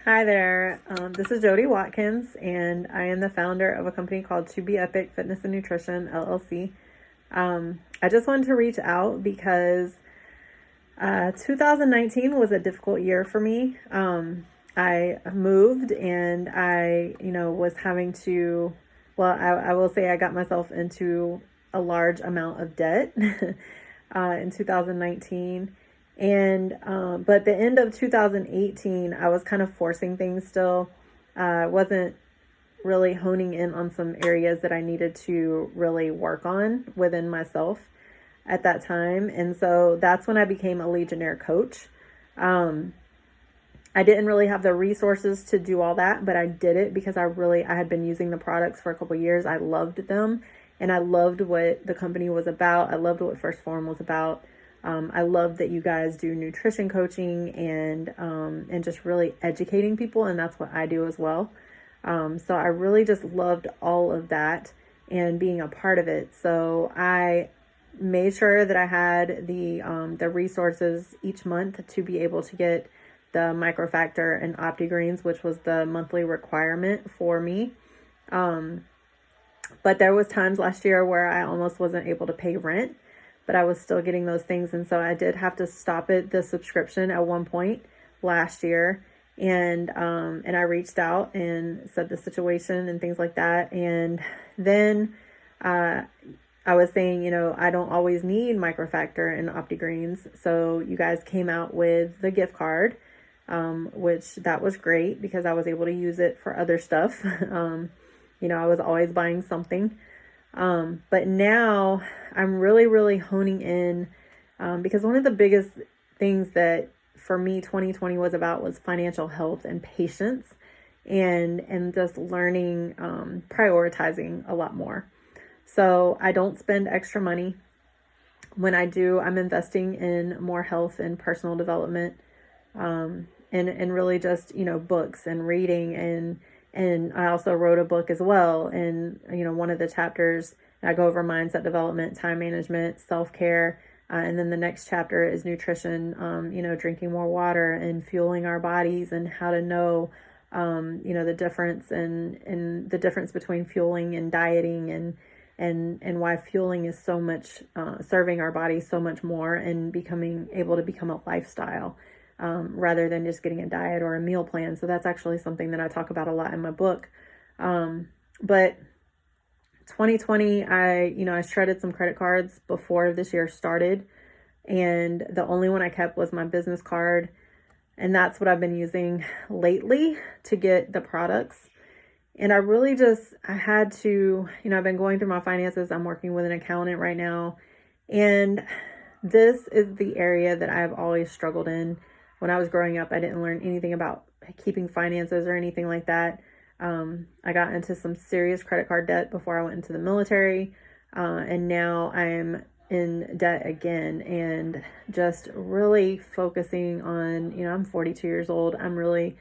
Hi there. This is Jody Watkins, and I am the founder of a company called To Be Epic Fitness and Nutrition LLC. I just wanted to reach out because 2019 was a difficult year for me. I moved and was having to, I will say I got myself into a large amount of debt in 2019. But the end of 2018, I was kind of forcing things still. Wasn't really honing in on some areas that I needed to really work on within myself at that time. And so that's when I became a Legionnaire coach. I didn't really have the resources to do all that, but I did it because I had been using the products for a couple of years. I loved them and I loved what the company was about. I loved what Phorm was about. I love that you guys do nutrition coaching and just really educating people, and that's what I do as well. So I really just loved all of that and being a part of it. So I made sure that I had the resources each month to be able to get the microfactor and OptiGreens, which was the monthly requirement for me. But there was times last year where I almost wasn't able to pay rent, but I was still getting those things. And so I did have to stop the subscription at one point last year. And I reached out and said the situation and things like that. And then I was saying, I don't always need microfactor and OptiGreens. So you guys came out with the gift card, which that was great because I was able to use it for other stuff. I was always buying something. But now I'm really, really honing in, because one of the biggest things that for me 2020 was about was financial health and patience and just learning, prioritizing a lot more. So I don't spend extra money. When I do, I'm investing in more health and personal development, and really just, books and reading and I also wrote a book as well. And, one of the chapters, I go over mindset development, time management, self-care. And then the next chapter is nutrition, drinking more water and fueling our bodies and how to know, the difference and the difference between fueling and dieting and why fueling is so much, serving our bodies so much more and becoming able to become a lifestyle. Rather than just getting a diet or a meal plan. So that's actually something that I talk about a lot in my book. But 2020, I shredded some credit cards before this year started. And the only one I kept was my business card. And that's what I've been using lately to get the products. And I really I had to, I've been going through my finances. I'm working with an accountant right now. And this is the area that I've always struggled in. When I was growing up, I didn't learn anything about keeping finances or anything like that. I got into some serious credit card debt before I went into the military. And now I'm in debt again and just really focusing on, I'm 42 years old. I'm really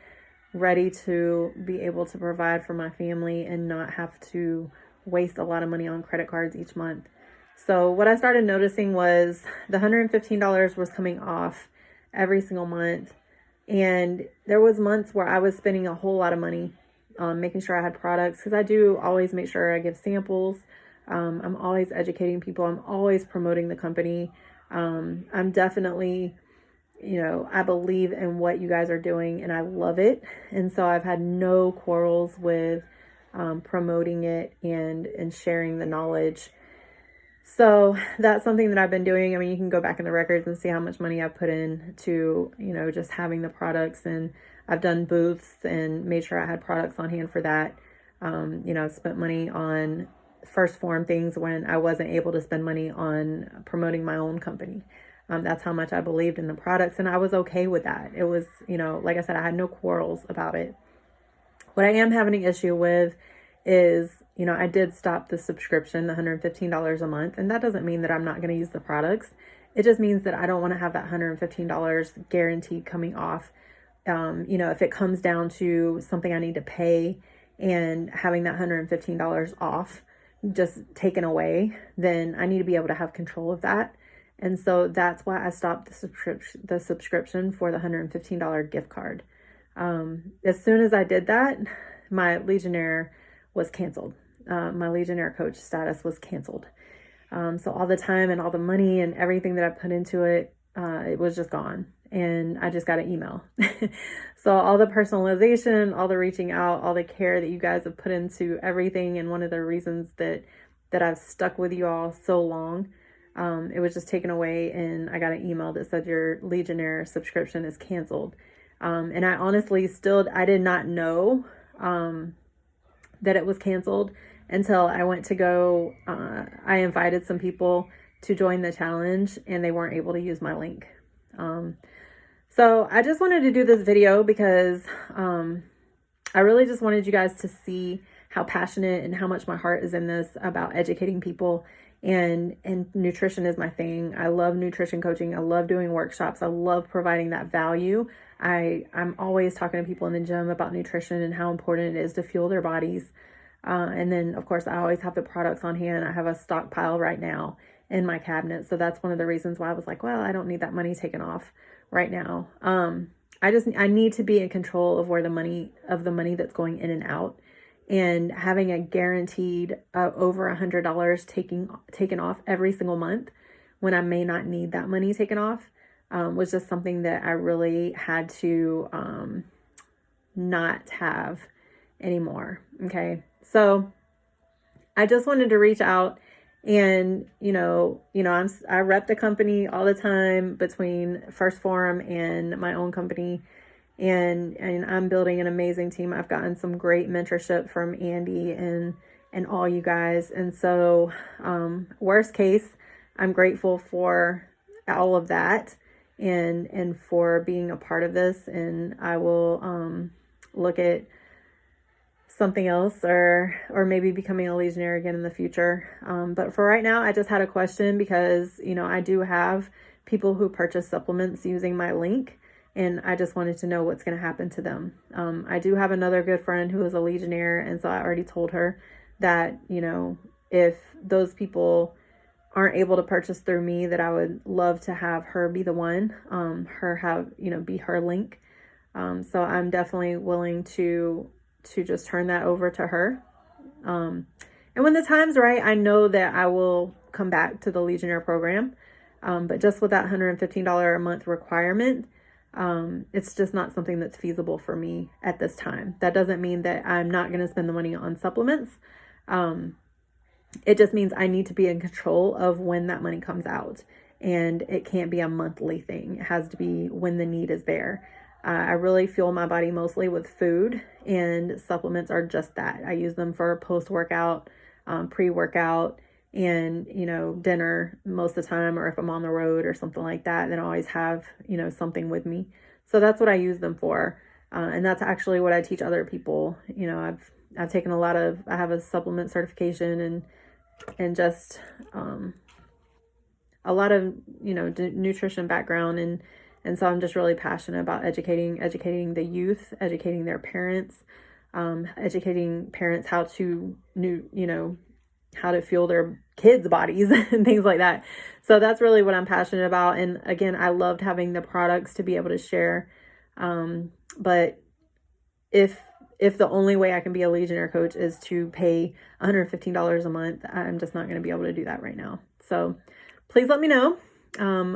ready to be able to provide for my family and not have to waste a lot of money on credit cards each month. So what I started noticing was the $115 was coming off every single month. And there was months where I was spending a whole lot of money making sure I had products, because I do always make sure I give samples. I'm always educating people. I'm always promoting the company. I'm definitely, I believe in what you guys are doing and I love it. And so I've had no quarrels with promoting it and sharing the knowledge. So that's something that I've been doing. I mean, you can go back in the records and see how much money I've put in to, just having the products. And I've done booths and made sure I had products on hand for that. I've spent money on Phorm things when I wasn't able to spend money on promoting my own company. That's how much I believed in the products. And I was okay with that. It was, like I said, I had no quarrels about it. What I am having an issue with is, I did stop the subscription, the $115 a month. And that doesn't mean that I'm not going to use the products. It just means that I don't want to have that $115 guaranteed coming off. If it comes down to something I need to pay and having that $115 off just taken away, then I need to be able to have control of that. And so that's why I stopped the subscription for the $115 gift card. As soon as I did that, my Legionnaire was canceled. My Legionnaire coach status was canceled. So all the time and all the money and everything that I put into it, it was just gone. And I just got an email. So all the personalization, all the reaching out, all the care that you guys have put into everything, and one of the reasons that I've stuck with you all so long, it was just taken away, and I got an email that said your Legionnaire subscription is canceled. And I honestly I did not know that it was canceled until I went to go, I invited some people to join the challenge, and they weren't able to use my link. So I just wanted to do this video because I really just wanted you guys to see how passionate and how much my heart is in this about educating people, and nutrition is my thing. I love nutrition coaching. I love doing workshops. I love providing that value. I'm always talking to people in the gym about nutrition and how important it is to fuel their bodies. And then of course I always have the products on hand. I have a stockpile right now in my cabinet. So that's one of the reasons why I was like, well, I don't need that money taken off right now. I need to be in control of the money that's going in and out, and having a guaranteed over $100 taken off every single month when I may not need that money taken off was just something that I really had to not have anymore. Okay. So I just wanted to reach out, and, I rep the company all the time between First Phorm and my own company. And I'm building an amazing team. I've gotten some great mentorship from Andy and all you guys. And so, worst case, I'm grateful for all of that and for being a part of this. And I will, look at something else, or maybe becoming a Legionnaire again in the future. But for right now, I just had a question because, I do have people who purchase supplements using my link, and I just wanted to know what's going to happen to them. I do have another good friend who is a Legionnaire, and so I already told her that, if those people aren't able to purchase through me, that I would love to have her be the one, be her link. So I'm definitely willing to just turn that over to her. And when the time's right, I know that I will come back to the Legionnaire program. But just with that $115 a month requirement, it's just not something that's feasible for me at this time. That doesn't mean that I'm not going to spend the money on supplements. It just means I need to be in control of when that money comes out, and it can't be a monthly thing. It has to be when the need is there. I really fuel my body mostly with food, and supplements are just that. I use them for post-workout, pre-workout, and, dinner most of the time, or if I'm on the road or something like that, then I always have, something with me. So that's what I use them for. And that's actually what I teach other people. I've taken I have a supplement certification and just, a lot of, nutrition background, and so I'm just really passionate about educating the youth, educating their parents, educating parents how to how to fuel their kids' bodies and things like that. So that's really what I'm passionate about. And again, I loved having the products to be able to share. But if the only way I can be a Legionnaire coach is to pay $115 a month, I'm just not going to be able to do that right now. So please let me know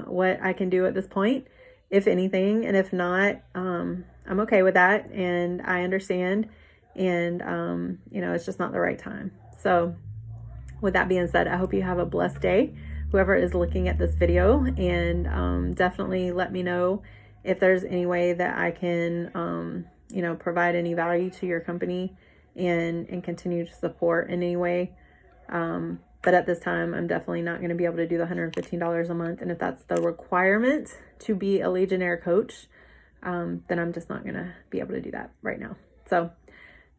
what I can do at this point, if anything. And if not, I'm okay with that. And I understand. And, it's just not the right time. So with that being said, I hope you have a blessed day, whoever is looking at this video, and definitely let me know if there's any way that I can, provide any value to your company and continue to support in any way. But at this time, I'm definitely not going to be able to do the $115 a month. And if that's the requirement to be a Legionnaire coach, then I'm just not going to be able to do that right now. So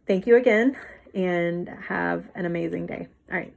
thank you again, and have an amazing day. All right.